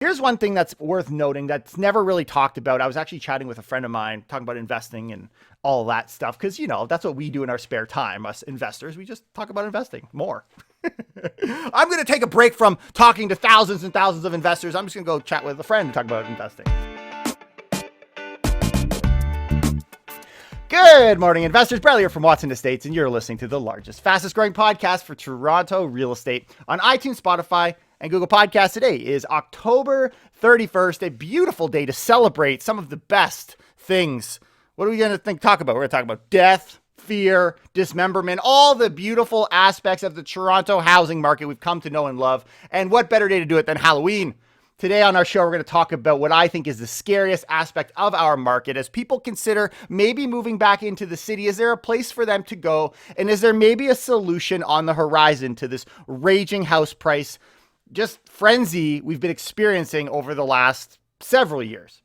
Here's one thing that's worth noting that's never really talked about. I was actually chatting with a friend of mine talking about investing and all that stuff because, that's what we do in our spare time, us investors. We just talk about investing more. I'm going to take a break from talking to thousands and thousands of investors. I'm just going to go chat with a friend and talk about investing. Good morning, investors. Bradley here from Watson Estates, and you're listening to the largest, fastest growing podcast for Toronto real estate on iTunes, Spotify, and Google Podcasts. Today is October 31st, a beautiful day to celebrate some of the best things. What are we going to talk about? We're going to talk about death, fear, dismemberment, all the beautiful aspects of the Toronto housing market we've come to know and love. And what better day to do it than Halloween? Today on our show, we're going to talk about what I think is the scariest aspect of our market as people consider maybe moving back into the city. Is there a place for them to go? And is there maybe a solution on the horizon to this raging house price just frenzy we've been experiencing over the last several years?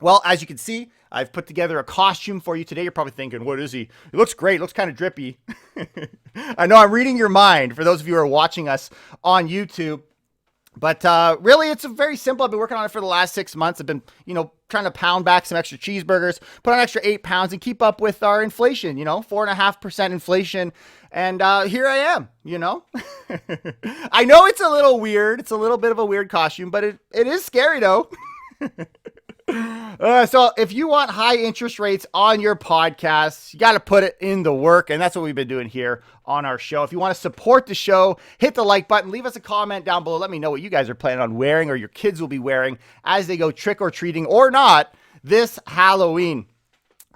Well, as you can see, I've put together a costume for you today. You're probably thinking, what is he? He looks great. Looks kind of drippy. I know I'm reading your mind for those of you who are watching us on YouTube. But really, it's very simple. I've been working on it for the last 6 months. I've been, trying to pound back some extra cheeseburgers, put on an extra 8 pounds, and keep up with our inflation, 4.5% inflation. And here I am, I know it's a little weird. It's a little bit of a weird costume, but it is scary, though. So if you want high interest rates on your podcasts, you got to put it in the work. And that's what we've been doing here on our show. If you want to support the show, hit the like button, leave us a comment down below. Let me know what you guys are planning on wearing or your kids will be wearing as they go trick or treating or not this Halloween.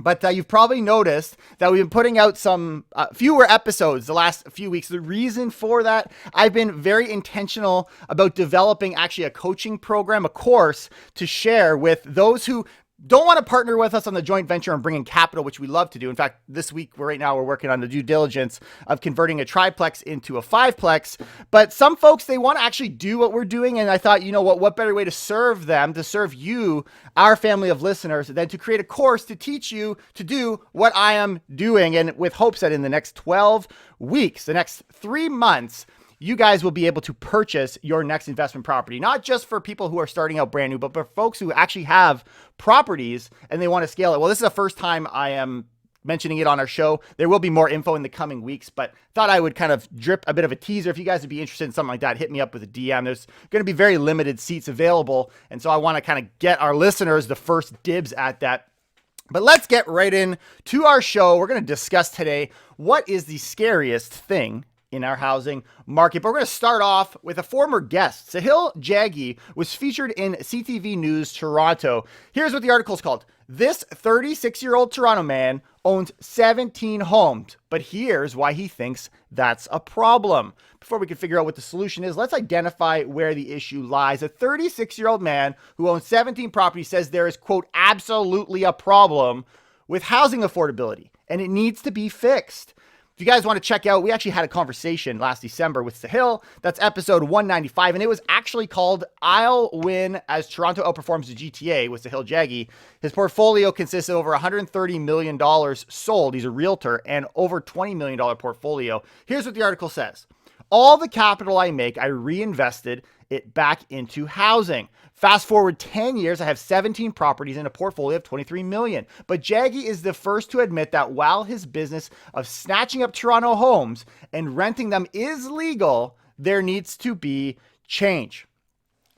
But you've probably noticed that we've been putting out some fewer episodes the last few weeks. The reason for that, I've been very intentional about developing actually a coaching program, a course to share with those who don't want to partner with us on the joint venture and bring in capital, which we love to do. In fact, this week, we're working on the due diligence of converting a triplex into a fiveplex. But some folks, they want to actually do what we're doing. And I thought, what better way to serve them, to serve you, our family of listeners, than to create a course to teach you to do what I am doing. And with hopes that in the next 12 weeks, the next 3 months, you guys will be able to purchase your next investment property, not just for people who are starting out brand new, but for folks who actually have properties and they want to scale it. Well, this is the first time I am mentioning it on our show. There will be more info in the coming weeks, but thought I would kind of drip a bit of a teaser. If you guys would be interested in something like that, hit me up with a DM. There's going to be very limited seats available. And so I want to kind of get our listeners the first dibs at that. But let's get right into our show. We're going to discuss today what is the scariest thing in our housing market. But we're going to start off with a former guest. Sahil Jaggi was featured in CTV News Toronto. Here's what the article is called. This 36-year-old Toronto man owns 17 homes, but here's why he thinks that's a problem. Before we can figure out what the solution is, let's identify where the issue lies. A 36-year-old man who owns 17 properties says there is, quote, absolutely a problem with housing affordability, and it needs to be fixed. If you guys want to check out, we actually had a conversation last December with Sahil. That's episode 195, and it was actually called I'll Win as Toronto Outperforms the GTA with Sahil Jaggi. His portfolio consists of over $130 million sold. He's a realtor, and over $20 million portfolio. Here's what the article says. All the capital I make, I reinvested it back into housing. Fast forward 10 years, I have 17 properties in a portfolio of 23 million. But Jaggi is the first to admit that while his business of snatching up Toronto homes and renting them is legal, there needs to be change.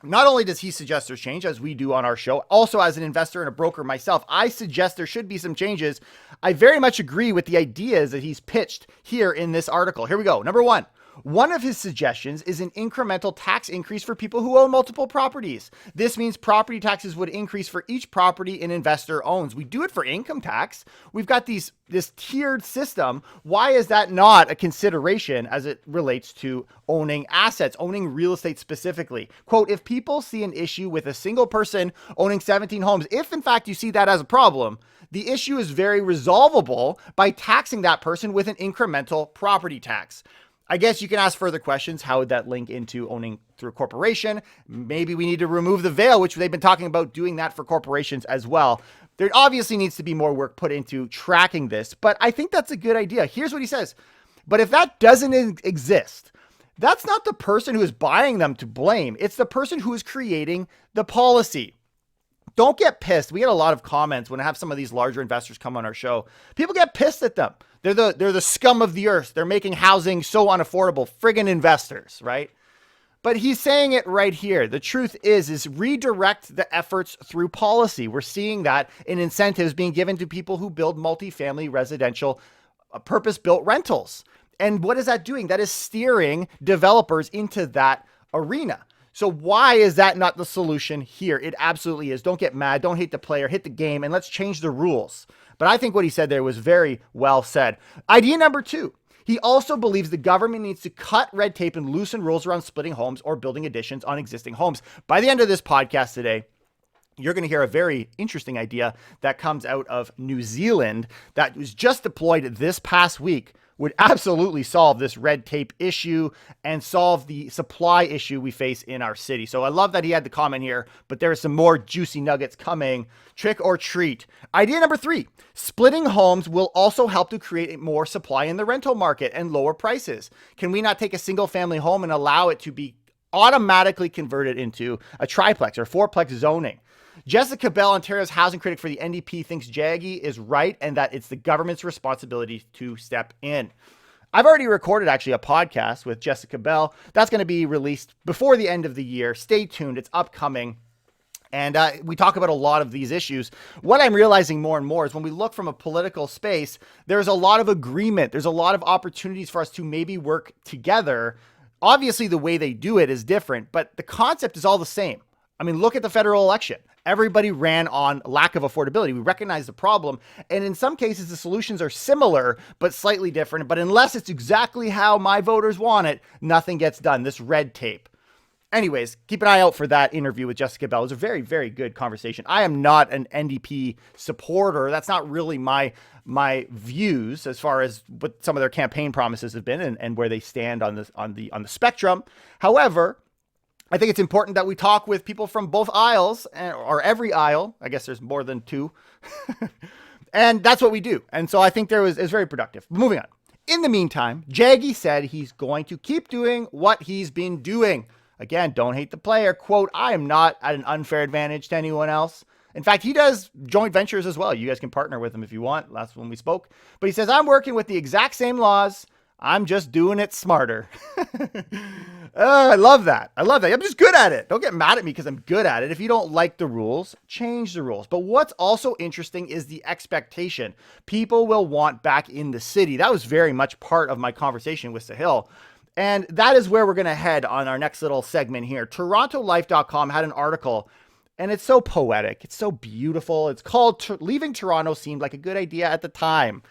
Not only does he suggest there's change, as we do on our show, also as an investor and a broker myself, I suggest there should be some changes. I very much agree with the ideas that he's pitched here in this article. Here we go. Number one of his suggestions is an incremental tax increase for people who own multiple properties. This means property taxes would increase for each property an investor owns. We do it for income tax. We've got this tiered system. Why is that not a consideration as it relates to owning assets, owning real estate specifically? Quote, if people see an issue with a single person owning 17 homes, if in fact you see that as a problem, the issue is very resolvable by taxing that person with an incremental property tax. I guess you can ask further questions. How would that link into owning through a corporation? Maybe we need to remove the veil, which they've been talking about doing that for corporations as well. There obviously needs to be more work put into tracking this, but I think that's a good idea. Here's what he says. But if that doesn't exist, That's not the person who is buying them to blame. It's the person who is creating the policy. Don't get pissed. We get a lot of comments when I have some of these larger investors come on our show. People get pissed at them. They're the scum of the earth. They're making housing so unaffordable. Friggin' investors, right? But he's saying it right here. The truth is redirect the efforts through policy. We're seeing that in incentives being given to people who build multifamily residential purpose-built rentals. And what is that doing? That is steering developers into that arena. So why is that not the solution here? It absolutely is. Don't get mad. Don't hate the player. Hit the game and let's change the rules. But I think what he said there was very well said. Idea number 2. He also believes the government needs to cut red tape and loosen rules around splitting homes or building additions on existing homes. By the end of this podcast today, you're going to hear a very interesting idea that comes out of New Zealand that was just deployed this past week. Would absolutely solve this red tape issue and solve the supply issue we face in our city. So I love that he had the comment here, but there are some more juicy nuggets coming. Trick or treat. Idea number 3, splitting homes will also help to create more supply in the rental market and lower prices. Can we not take a single family home and allow it to be automatically converted into a triplex or fourplex zoning? Jessica Bell, Ontario's housing critic for the NDP, thinks Jaggy is right and that it's the government's responsibility to step in. I've already recorded actually a podcast with Jessica Bell. That's going to be released before the end of the year. Stay tuned. It's upcoming. And we talk about a lot of these issues. What I'm realizing more and more is when we look from a political space, there's a lot of agreement. There's a lot of opportunities for us to maybe work together. Obviously, the way they do it is different, but the concept is all the same. I mean, look at the federal election. Everybody ran on lack of affordability. We recognize the problem. And in some cases, the solutions are similar, but slightly different. But unless it's exactly how my voters want it, nothing gets done. This red tape. Anyways, keep an eye out for that interview with Jessica Bell. It was a very, very good conversation. I am not an NDP supporter. That's not really my views as far as what some of their campaign promises have been and where they stand on the spectrum. However, I think it's important that we talk with people from both aisles or every aisle. I guess there's more than 2. And that's what we do. And so I think it's very productive. Moving on. In the meantime, Jaggy said he's going to keep doing what he's been doing. Again, don't hate the player. Quote, I am not at an unfair advantage to anyone else. In fact, he does joint ventures as well. You guys can partner with him if you want. That's when we spoke. But he says, I'm working with the exact same laws. I'm just doing it smarter. I love that. I'm just good at it. Don't get mad at me because I'm good at it. If you don't like the rules, change the rules. But what's also interesting is the expectation. People will want back in the city. That was very much part of my conversation with Sahil. And that is where we're going to head on our next little segment here. TorontoLife.com had an article, and it's so poetic. It's so beautiful. It's called Leaving Toronto Seemed Like a Good Idea at the Time.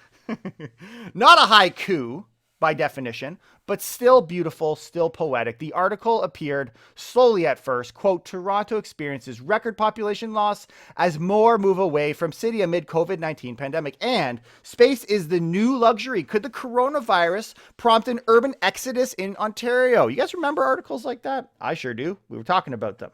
Not a haiku by definition, but still beautiful, still poetic. The article appeared slowly at first. Quote, Toronto experiences record population loss as more move away from city amid COVID-19 pandemic. And space is the new luxury. Could the coronavirus prompt an urban exodus in Ontario? You guys remember articles like that? I sure do. We were talking about them.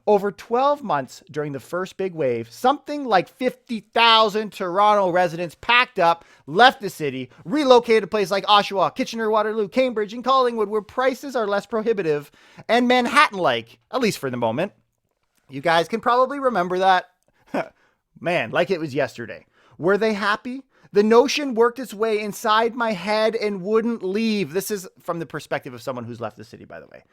Over 12 months during the first big wave, something like 50,000 Toronto residents packed up, left the city, relocated to places like Oshawa, Kitchener, Waterloo, Cambridge, and Collingwood, where prices are less prohibitive and Manhattan-like, at least for the moment. You guys can probably remember that. Man, like it was yesterday. Were they happy? The notion worked its way inside my head and wouldn't leave. This is from the perspective of someone who's left the city, by the way.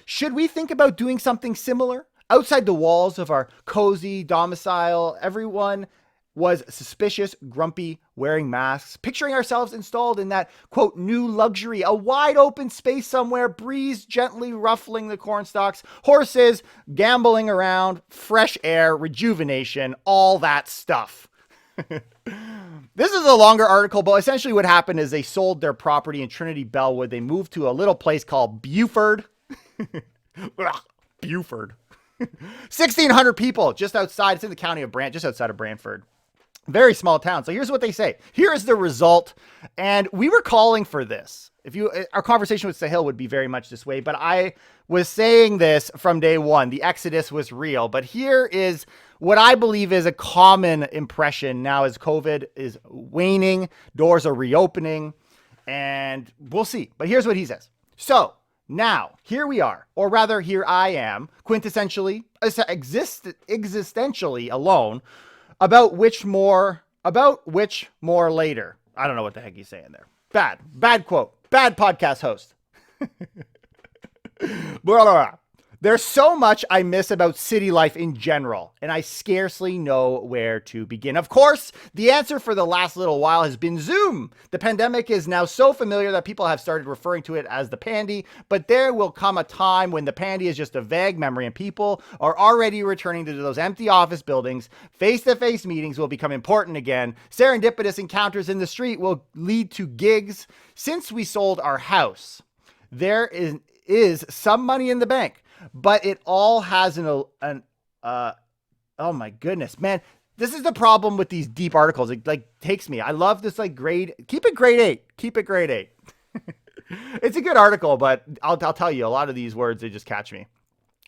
Should we think about doing something similar? Outside the walls of our cozy domicile, everyone was suspicious, grumpy, wearing masks, picturing ourselves installed in that, quote, new luxury, a wide open space somewhere, breeze gently ruffling the cornstalks, horses gambling around, fresh air, rejuvenation, all that stuff. This is a longer article, but essentially what happened is they sold their property in Trinity Bellwood. They moved to a little place called Buford. Buford. 1,600 people just outside. It's in the county of just outside of Brantford. Very small town. So here's what they say. Here is the result. And we were calling for this. Our conversation with Sahil would be very much this way, but I was saying this from day one. The exodus was real. But here is what I believe is a common impression now as COVID is waning, doors are reopening, and we'll see. But here's what he says. So Now, here we are, or rather, here I am, quintessentially, existentially alone, about which more later. I don't know what the heck he's saying there. Bad quote, bad podcast host. Blah, blah, blah. There's so much I miss about city life in general, and I scarcely know where to begin. Of course, the answer for the last little while has been Zoom. The pandemic is now so familiar that people have started referring to it as the pandy, but there will come a time when the pandy is just a vague memory and people are already returning to those empty office buildings. Face-to-face meetings will become important again. Serendipitous encounters in the street will lead to gigs. Since we sold our house, there is some money in the bank. But it all has oh my goodness, man. This is the problem with these deep articles. It takes me. I love this keep it grade 8. Keep it grade 8. It's a good article, but I'll tell you, a lot of these words, they just catch me.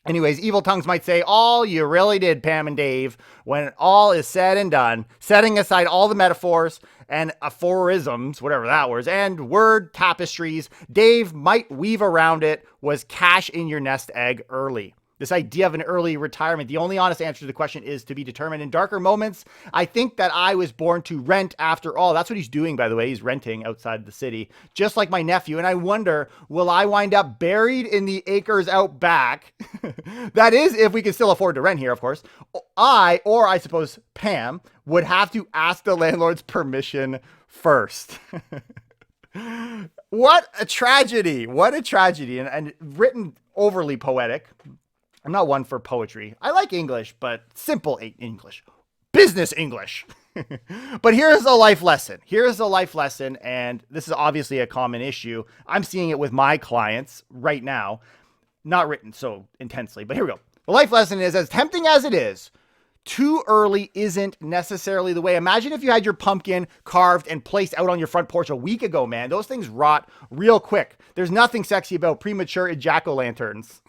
Anyways, evil tongues might say, all you really did, Pam and Dave, when all is said and done, setting aside all the metaphors and aphorisms, whatever that was, and word tapestries, Dave might weave around it, was cash in your nest egg early. This idea of an early retirement, the only honest answer to the question is to be determined in darker moments. I think that I was born to rent after all. That's what he's doing, by the way. He's renting outside the city, just like my nephew. And I wonder, will I wind up buried in the acres out back? That is, if we can still afford to rent here, of course. I suppose Pam, would have to ask the landlord's permission first. What a tragedy. What a tragedy. And written overly poetic. I'm not one for poetry. I like English, but simple English. Business English. But here's a life lesson. Here's a life lesson, and this is obviously a common issue. I'm seeing it with my clients right now. Not written so intensely, but here we go. The life lesson is, as tempting as it is, too early isn't necessarily the way. Imagine if you had your pumpkin carved and placed out on your front porch a week ago, man. Those things rot real quick. There's nothing sexy about premature jack-o'-lanterns.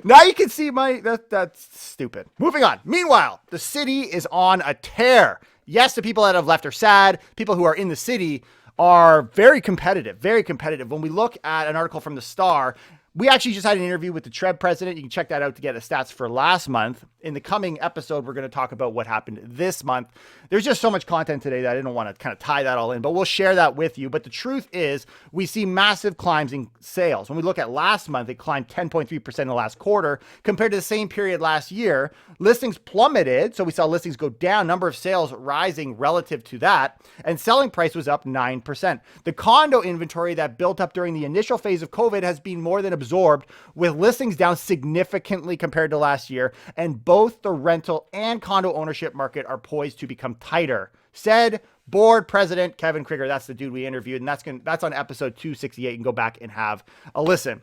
Now you can see that's stupid. Moving on. Meanwhile, the city is on a tear. Yes, the people that have left are sad. People who are in the city are very competitive, very competitive. When we look at an article from the Star, we actually just had an interview with the TREB president. You can check that out to get the stats for last month. In the coming episode, we're going to talk about what happened this month. There's just so much content today that I didn't want to kind of tie that all in, but we'll share that with you. But the truth is, we see massive climbs in sales. When we look at last month, it climbed 10.3% in the last quarter compared to the same period last year. Listings plummeted, so we saw listings go down, number of sales rising relative to that, and selling price was up 9%. The condo inventory that built up during the initial phase of COVID has been more than absorbed, with listings down significantly compared to last year, and both the rental and condo ownership market are poised to become tighter, said board president Kevin Krieger. That's the dude we interviewed, and that's on episode 268. You can go back and have a listen.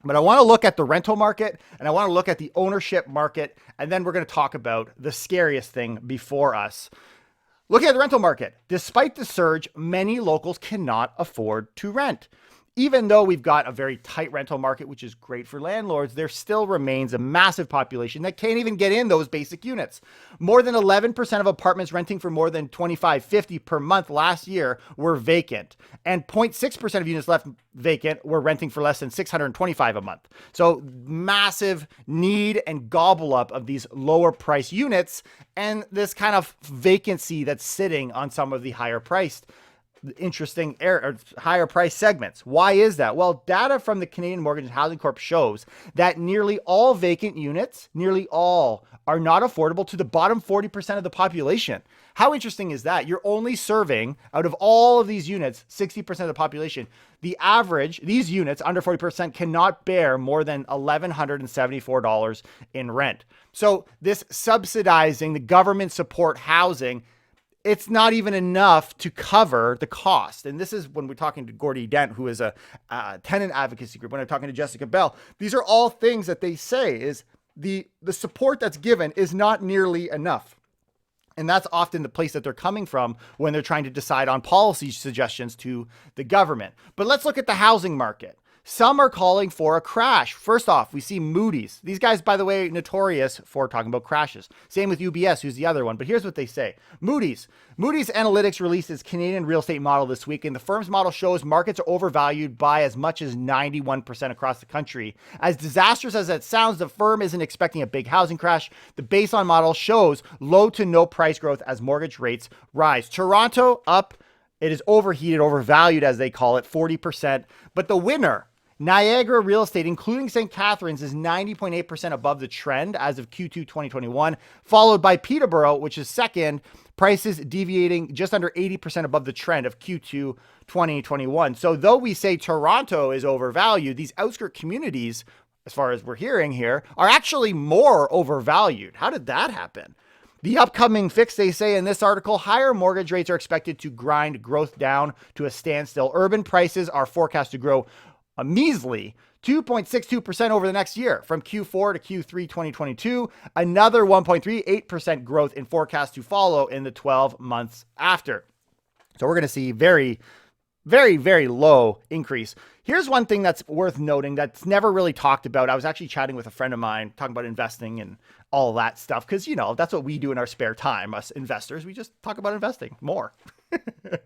But I want to look at the rental market, and I want to look at the ownership market, and then we're going to talk about the scariest thing before us. Looking at the rental market, despite the surge, many locals cannot afford to rent. Even though we've got a very tight rental market, which is great for landlords, there still remains a massive population that can't even get in those basic units. More than 11% of apartments renting for more than $25.50 per month last year were vacant, and 0.6% of units left vacant were renting for less than $625 a month. So massive need and gobble up of these lower price units, and this kind of vacancy that's sitting on some of the higher priced higher price segments. Why is that? Well, data from the Canadian Mortgage and Housing Corp shows that nearly all vacant units, nearly all, are not affordable to the bottom 40% of the population. How interesting is that? You're only serving, out of all of these units, 60% of the population. The average, these units under 40% cannot bear more than $1,174 in rent. So this subsidizing the government support housing, it's not even enough to cover the cost. And this is when we're talking to Gordy Dent, who is a tenant advocacy group, when I'm talking to Jessica Bell, these are all things that they say is the support that's given is not nearly enough. And that's often the place that they're coming from when they're trying to decide on policy suggestions to the government. But let's look at the housing market. Some are calling for a crash. First off, we see Moody's. These guys, by the way, notorious for talking about crashes. Same with UBS, who's the other one. But here's what they say. Moody's Analytics released its Canadian real estate model this week, and the firm's model shows markets are overvalued by as much as 91% across the country. As disastrous as that sounds, the firm isn't expecting a big housing crash. The baseline model shows low to no price growth as mortgage rates rise. Toronto up. It is overheated, overvalued, as they call it, 40%. But the winner, Niagara Real Estate, including St. Catharines, is 90.8% above the trend as of Q2 2021, followed by Peterborough, which is second, prices deviating just under 80% above the trend of Q2 2021. So though we say Toronto is overvalued, these outskirt communities, as far as we're hearing here, are actually more overvalued. How did that happen? The upcoming fix, they say in this article, higher mortgage rates are expected to grind growth down to a standstill. Urban prices are forecast to grow a measly 2.62% over the next year from Q4 to Q3 2022, another 1.38% growth in forecast to follow in the 12 months after. So we're going to see very, very low increase. Here's one thing that's worth noting that's never really talked about. I was actually chatting with a friend of mine talking about investing and all of that stuff because, you know, that's what we do in our spare time, us investors. We just talk about investing more.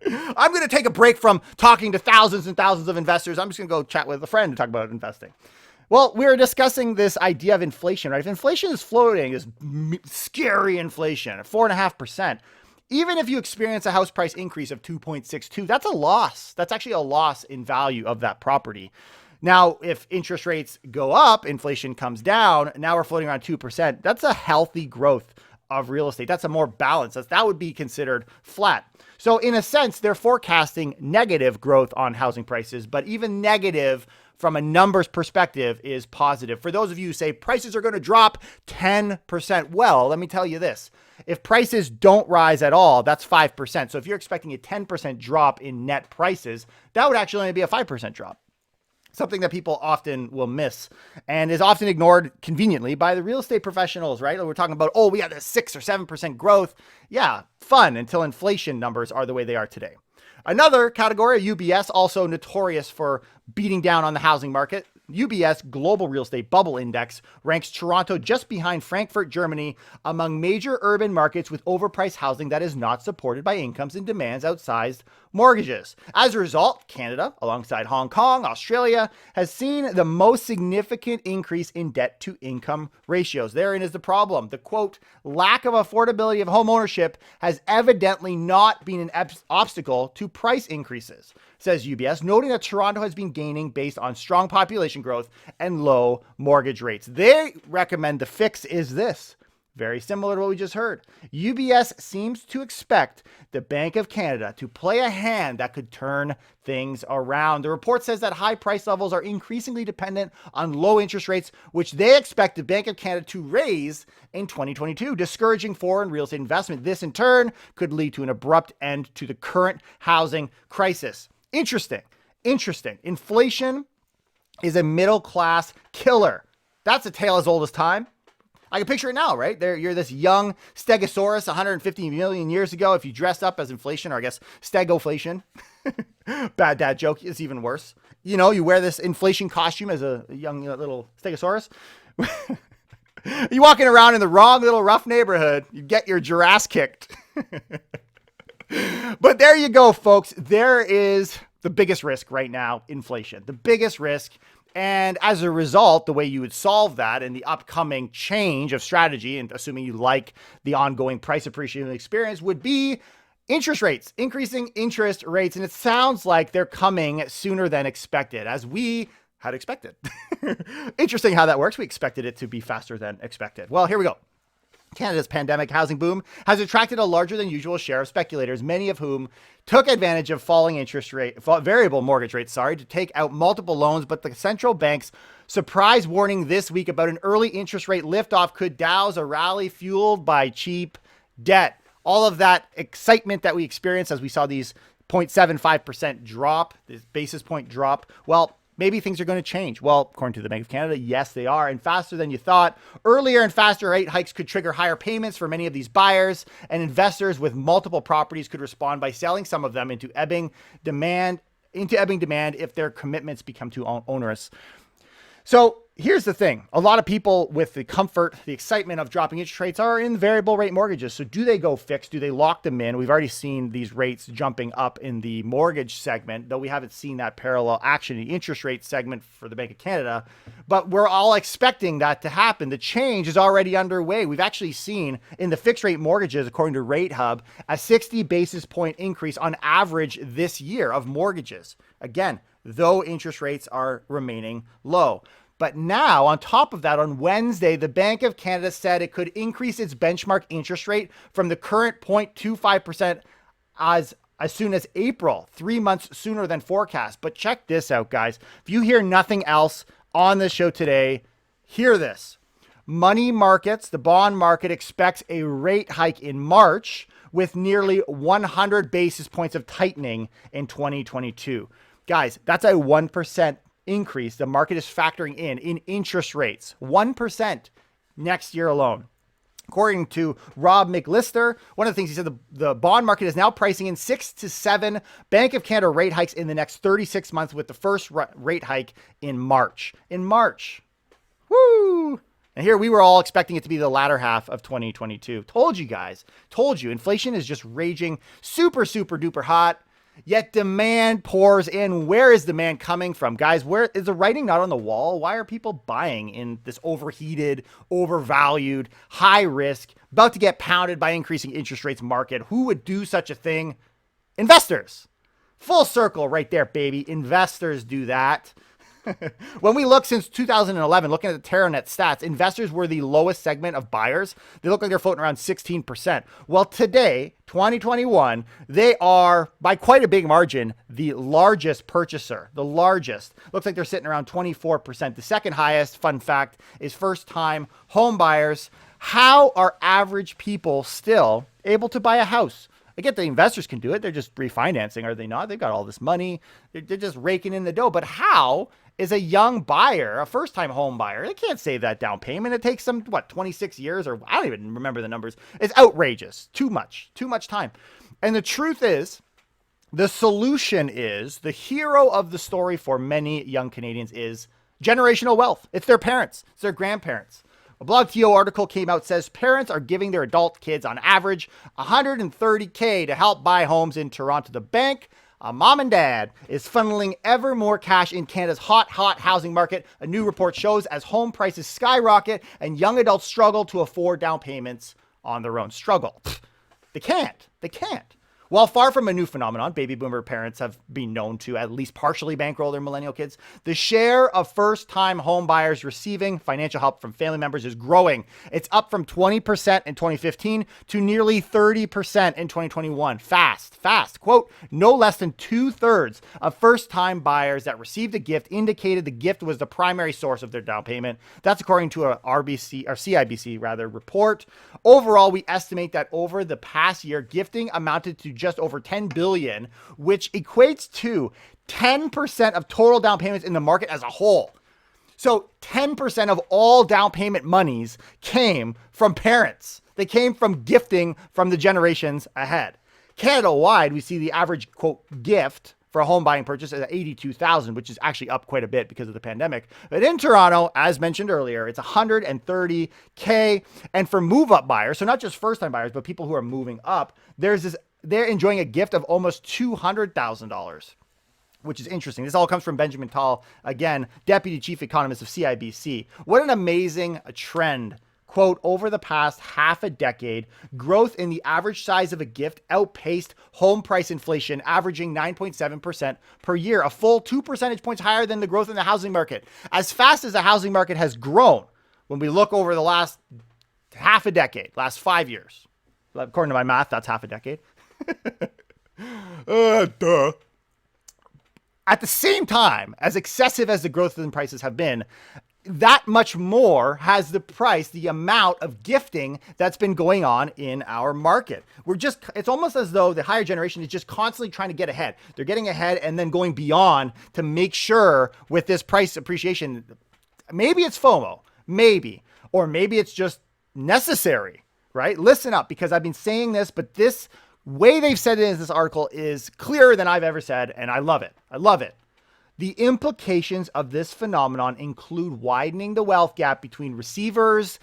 I'm going to take a break from talking to thousands and thousands of investors. I'm just going to go chat with a friend and talk about investing. Well, we were discussing this idea of inflation, right? If inflation is floating, is scary inflation at 4.5%, even if you experience a house price increase of 2.62, that's a loss. That's actually a loss in value of that property. Now, if interest rates go up, inflation comes down, now we're floating around 2%. That's a healthy growth of real estate. That's a more balance. That would be considered flat. So in a sense, they're forecasting negative growth on housing prices, but even negative from a numbers perspective is positive. For those of you who say prices are going to drop 10%, well, let me tell you this. If prices don't rise at all, that's 5%. So if you're expecting a 10% drop in net prices, that would actually only be a 5% drop. Something that people often will miss and is often ignored conveniently by the real estate professionals, right? We're talking about, oh, we had this 6 or 7% growth. Yeah, fun until inflation numbers are the way they are today. Another category, UBS, also notorious for beating down on the housing market. UBS Global Real Estate Bubble Index ranks Toronto just behind Frankfurt, Germany, among major urban markets with overpriced housing that is not supported by incomes and demands outsized mortgages. As a result, Canada, alongside Hong Kong, Australia, has seen the most significant increase in debt to income ratios. Therein is the problem. The quote, lack of affordability of home ownership has evidently not been an obstacle to price increases, says UBS, noting that Toronto has been gaining based on strong population growth and low mortgage rates. They recommend the fix is this. Very similar to what we just heard. UBS seems to expect the Bank of Canada to play a hand that could turn things around. The report says that high price levels are increasingly dependent on low interest rates, which they expect the Bank of Canada to raise in 2022, discouraging foreign real estate investment. This in turn could lead to an abrupt end to the current housing crisis. Interesting. Inflation is a middle class killer. That's a tale as old as time. I can picture it now, right? You're this young stegosaurus 150 million years ago. If you dressed up as inflation, or I guess stegoflation, bad dad joke, it's even worse. You know, you wear this inflation costume as a young little stegosaurus. You're walking around in the wrong little rough neighborhood. You get your giraffes kicked. But there you go, folks. There is the biggest risk right now, inflation. The biggest risk. And as a result, the way you would solve that in the upcoming change of strategy, and assuming you like the ongoing price appreciation experience, would be interest rates, increasing interest rates. And it sounds like they're coming sooner than expected, as we had expected. Interesting how that works. We expected it to be faster than expected. Well, here we go. Canada's pandemic housing boom has attracted a larger than usual share of speculators, many of whom took advantage of falling interest rate, variable mortgage rates, to take out multiple loans. But the central bank's surprise warning this week about an early interest rate liftoff could douse a rally fueled by cheap debt. All of that excitement that we experienced as we saw these 0.75% drop, this basis point drop. Well, maybe things are going to change. Well, according to the Bank of Canada, yes, they are, and faster than you thought. Earlier and faster rate hikes could trigger higher payments for many of these buyers, and investors with multiple properties could respond by selling some of them into ebbing demand into ebbing demand if their commitments become too onerous. So here's the thing. A lot of people with the comfort, the excitement of dropping interest rates are in variable rate mortgages. So do they go fixed? Do they lock them in? We've already seen these rates jumping up in the mortgage segment, though we haven't seen that parallel action in the interest rate segment for the Bank of Canada. But we're all expecting that to happen. The change is already underway. We've actually seen in the fixed rate mortgages, according to Rate Hub, a 60 basis point increase on average this year of mortgages. Again, though interest rates are remaining low. But now, on top of that, on Wednesday, the Bank of Canada said it could increase its benchmark interest rate from the current 0.25% as soon as April, 3 months sooner than forecast. But check this out, guys. If you hear nothing else on the show today, hear this. Money markets, the bond market, expects a rate hike in March with nearly 100 basis points of tightening in 2022. Guys, that's a 1% increase the market is factoring in interest rates. 1% next year alone. According to Rob McLister, one of the things he said, the bond market is now pricing in 6 to 7 Bank of Canada rate hikes in the next 36 months, with the first rate hike in March. In March. Woo! And here we were all expecting it to be the latter half of 2022. Told you guys. Told you. Inflation is just raging super, super duper hot. Yet demand pours in. Where is demand coming from? Guys, where is the writing not on the wall? Why are people buying in this overheated, overvalued, high risk, about to get pounded by increasing interest rates market? Who would do such a thing? Investors. Full circle right there, baby. Investors do that. When we look since 2011, looking at the TerraNet stats, investors were the lowest segment of buyers. They look like they're floating around 16%. Well, today, 2021, they are, by quite a big margin, the largest purchaser. The largest. Looks like they're sitting around 24%. The second highest, fun fact, is first-time home buyers. How are average people still able to buy a house? I get the investors can do it. They're just refinancing, are they not? They've got all this money. They're just raking in the dough. But how is a young buyer, a first-time home buyer, they can't save that down payment? It takes them, 26 years? Or I don't even remember the numbers. It's outrageous. Too much time. And the truth is, the solution is, the hero of the story for many young Canadians is generational wealth. It's their parents. It's their grandparents. A BlogTO article came out, says parents are giving their adult kids on average $130K to help buy homes in Toronto. The bank, mom and dad, is funneling ever more cash in Canada's hot housing market. A new report shows as home prices skyrocket and young adults struggle to afford down payments on their own. Struggle. They can't. While far from a new phenomenon, baby boomer parents have been known to at least partially bankroll their millennial kids. The share of first-time home buyers receiving financial help from family members is growing. It's up from 20% in 2015 to nearly 30% in 2021. Fast. Quote, no less than 2/3 of first-time buyers that received a gift indicated the gift was the primary source of their down payment. That's according to a CIBC report. Overall, we estimate that over the past year, gifting amounted to just over $10 billion, which equates to 10% of total down payments in the market as a whole. So 10% of all down payment monies came from parents. They came from gifting from the generations ahead. Canada-wide, we see the average, quote, gift for a home buying purchase at $82,000, which is actually up quite a bit because of the pandemic. But in Toronto, as mentioned earlier, it's $130K. And for move-up buyers, so not just first-time buyers, but people who are moving up, they're enjoying a gift of almost $200,000, which is interesting. This all comes from Benjamin Tal, again, Deputy Chief Economist of CIBC. What an amazing trend. Quote, over the past half a decade, growth in the average size of a gift outpaced home price inflation, averaging 9.7% per year, a full 2 percentage points higher than the growth in the housing market. As fast as the housing market has grown, when we look over the last half a decade, last 5 years, according to my math, that's half a decade. Duh. At the same time, as excessive as the growth in prices have been, that much more has the amount of gifting that's been going on in our market. It's almost as though the higher generation is just constantly trying to get ahead. They're getting ahead and then going beyond to make sure with this price appreciation, maybe it's FOMO, or maybe it's just necessary, right? Listen up, because I've been saying this, but this Way they've said it in this article is clearer than I've ever said, and I love it. I love it. The implications of this phenomenon include widening the wealth gap between receivers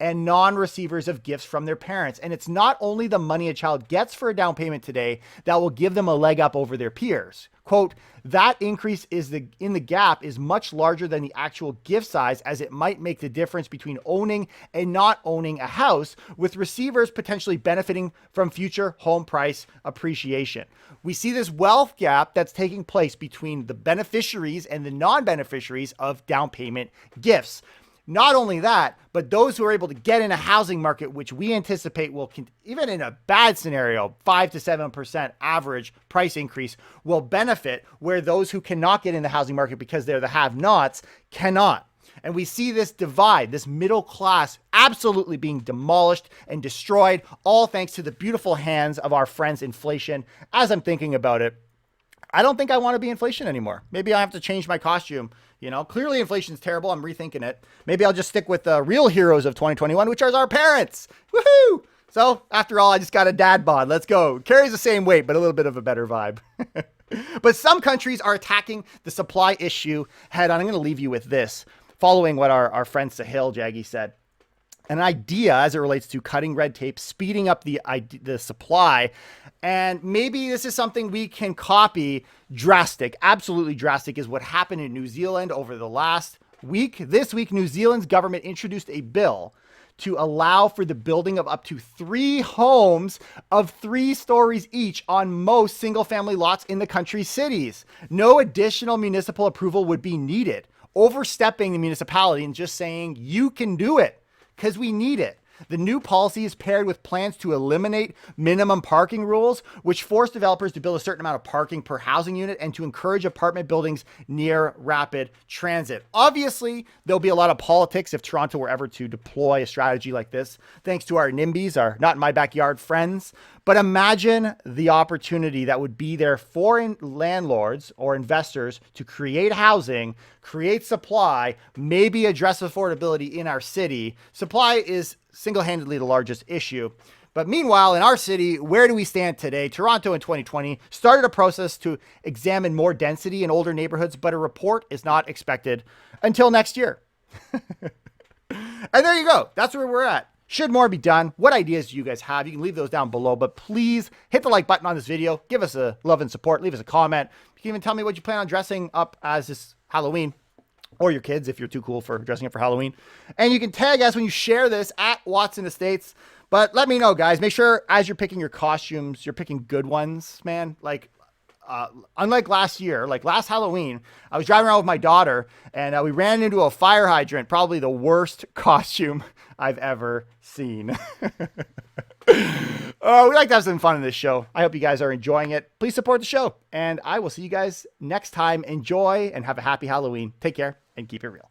and non-receivers of gifts from their parents. And it's not only the money a child gets for a down payment today that will give them a leg up over their peers. Quote, that increase in the gap is much larger than the actual gift size, as it might make the difference between owning and not owning a house, with receivers potentially benefiting from future home price appreciation. We see this wealth gap that's taking place between the beneficiaries and the non-beneficiaries of down payment gifts. Not only that, but those who are able to get in a housing market, which we anticipate will, even in a bad scenario, 5 to 7% average price increase, will benefit, where those who cannot get in the housing market because they're the have-nots cannot. And we see this divide, this middle class absolutely being demolished and destroyed, all thanks to the beautiful hands of our friends inflation. As I'm thinking about it, I don't think I want to be inflation anymore. Maybe I have to change my costume. You know, clearly inflation is terrible. I'm rethinking it. Maybe I'll just stick with the real heroes of 2021, which are our parents. Woohoo! So after all, I just got a dad bod. Let's go. Carries the same weight, but a little bit of a better vibe. But some countries are attacking the supply issue head on. I'm going to leave you with this, following what our friend Sahil Jaggi said. An idea as it relates to cutting red tape, speeding up the supply. And maybe this is something we can copy. Drastic, absolutely drastic, is what happened in New Zealand over the last week. This week, New Zealand's government introduced a bill to allow for the building of up to 3 homes of 3 stories each on most single-family lots in the country's cities. No additional municipal approval would be needed, overstepping the municipality and just saying, you can do it, because we need it. The new policy is paired with plans to eliminate minimum parking rules, which force developers to build a certain amount of parking per housing unit and to encourage apartment buildings near rapid transit. Obviously, there'll be a lot of politics if Toronto were ever to deploy a strategy like this, thanks to our NIMBYs, our not in my backyard friends. But imagine the opportunity that would be there for landlords or investors to create housing, create supply, maybe address affordability in our city. Supply is single-handedly the largest issue. But meanwhile, in our city, where do we stand today? Toronto in 2020 started a process to examine more density in older neighborhoods, but a report is not expected until next year. And there you go. That's where we're at. Should more be done? What ideas do you guys have? You can leave those down below, but please hit the like button on this video. Give us a love and support. Leave us a comment. You can even tell me what you plan on dressing up as this Halloween, or your kids if you're too cool for dressing up for Halloween. And you can tag us when you share this at Watson Estates. But let me know, guys. Make sure as you're picking your costumes, you're picking good ones, man. Like, unlike last year, like last Halloween, I was driving around with my daughter and we ran into a fire hydrant, probably the worst costume I've ever seen. We like to have some fun in this show. I hope you guys are enjoying it. Please support the show, and I will see you guys next time. Enjoy and have a happy Halloween. Take care and keep it real.